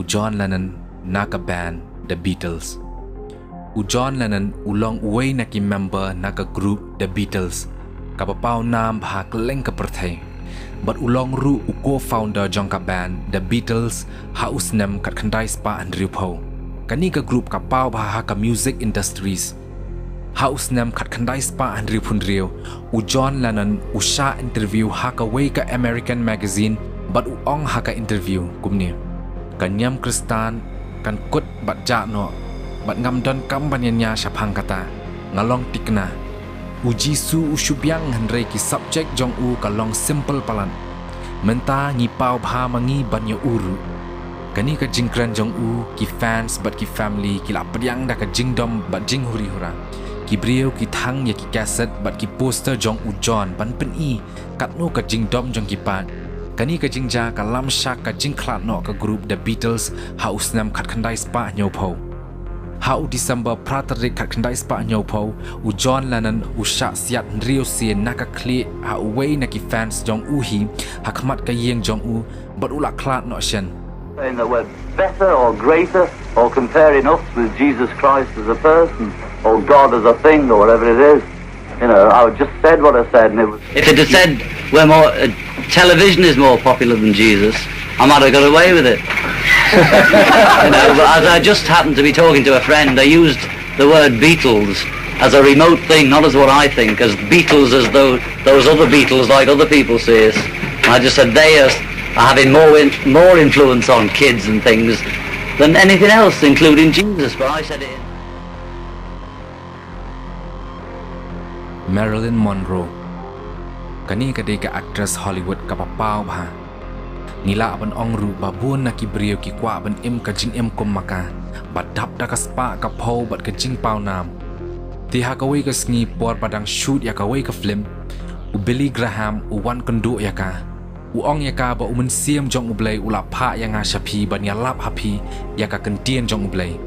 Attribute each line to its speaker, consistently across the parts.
Speaker 1: John Lennon naka band The Beatles. John Lennon ulong uway naki member naka group The Beatles kapapao nam bahak leng ka perthai. But ulong ru co-founder jong ka band The Beatles haus nem kat khandai spa Andrew Poe. Kani ka group kapao bahak ka music industries. Haus nem kat khandai spa Andrew Pundrio. John Lennon usha interview haka way ka American magazine but uong haka interview kumni. Kanyam Kristan kan kut bat jakno bat ngam don kam banyanya syapang kata ngalong tikna Jisu usyubyang hendrai ki subject jong u kalong simple palan menta ngipau bha mangi banyo uru kani ka jingkran jong u ki fans bat ki family ki la pryang da ka jingdom bat jing huri hura ki brio ki thang ya ki cassette bat ki poster jong u John ban pen i katno ka jingdom jong ki pat kani ka jingja ka lam syak ka jingklat no ka group The Beatles haus nam khat khandai spa nyopo hau December pratarik khat khandai spa nyopo John Lennon usha siat rio sien naka kli ha way naki fans jong u hi hakmat ka yeng jong u but ula klat no shen
Speaker 2: saying that we're better or greater or comparing us with Jesus Christ as a person or God as a thing or whatever it is. You know, I just said what I said, and it was.
Speaker 3: If it had said we're more, television is more popular than Jesus, I might have got away with it. You know, but as I just happened to be talking to a friend, I used the word Beatles as a remote thing, not as what I think, as Beatles as though those other Beatles, like other people say it. And I just said they are having more influence on kids and things than anything else, including Jesus. But I said it.
Speaker 1: Marilyn Monroe kani kadai ka actress Hollywood kapapao bha nila ban ongru babun naki brio ki kwa ban im ka jing im kom maka badap da ka spa ka pho bat ka jing pau nam ti ha ka wei ka sngi por padang shoot ya ka wei ka film u Billy Graham u wan kondu ya ka u ong ya ka ba u mun siam jong u blai u la pha ya nga shapi ban ya lap hapi ya ka kentien jong u blai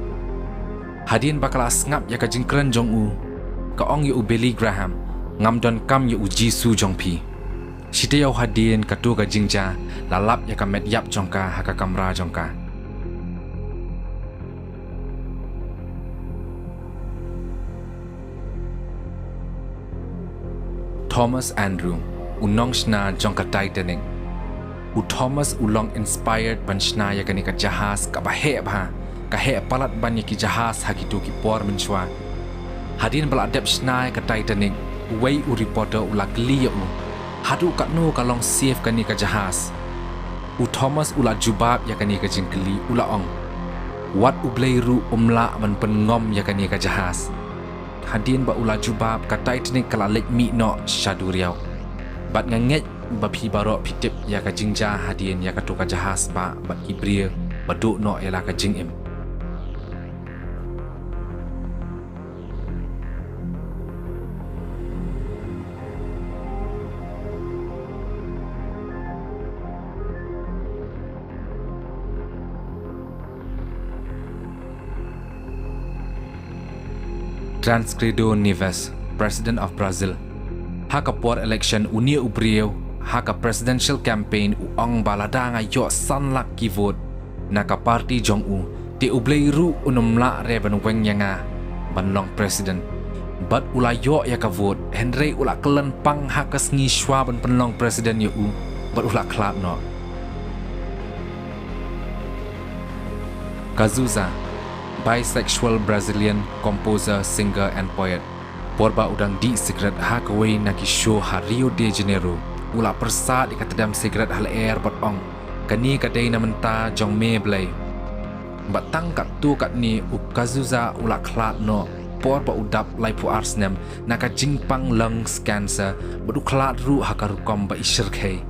Speaker 1: hadin bakala ngap ya ka jingkran jong u ka ong yu Billy Graham ngam don kam yu Jisu jong pi shite yau hadien ka tu ka jingja lalap ya ka met yap jong ka ha ka kamra jong ka Thomas Andrew unong shna jong ka Titanic Thomas ulong inspired ban shna ya ka ni ka jahaz ka bahe bha ka he palat ban ya ki jahaz ha ki tu ki por menchwa hadin bala adep snai ka Titanic way u reporter ulak liya u hadu kat no kalong save kani ka jahaz Thomas ula jubab ya kani ka jingkeli ula ong wat u bleiru umla ban pengom ya kani ka jahaz hadin ba ula jubab ka Titanic kala lek mi no shadu riau bat nganget ba phi baro pitip ya ka jingja hadin ya ka tu ka jahaz ba bat ibria baduk no ya la ka jingim Tancredo Neves, President of Brazil. Haka por election uni ubrio, haka presidential campaign uong balada ngayo sanlak ki vote naka party jong u ti ubleiru unumla reban weng yanga banlong president. But ulayo ya ka vote Henry ula kelen pang haka sngi shwa ban penlong president yu u but ula klat no. Cazuza, bisexual Brazilian composer, singer and poet. Porba udang di secret hakaway naki show ha Rio de Janeiro. Ula persat ikatadam secret hal air bot ong. Kani kadai na menta jong me blay. Batang kat tu kat ni u Cazuza ula klat no. Porba udap lai pu arsnem naka jingpang lungs cancer. Badu klat ru hakarukom ba ishir khay.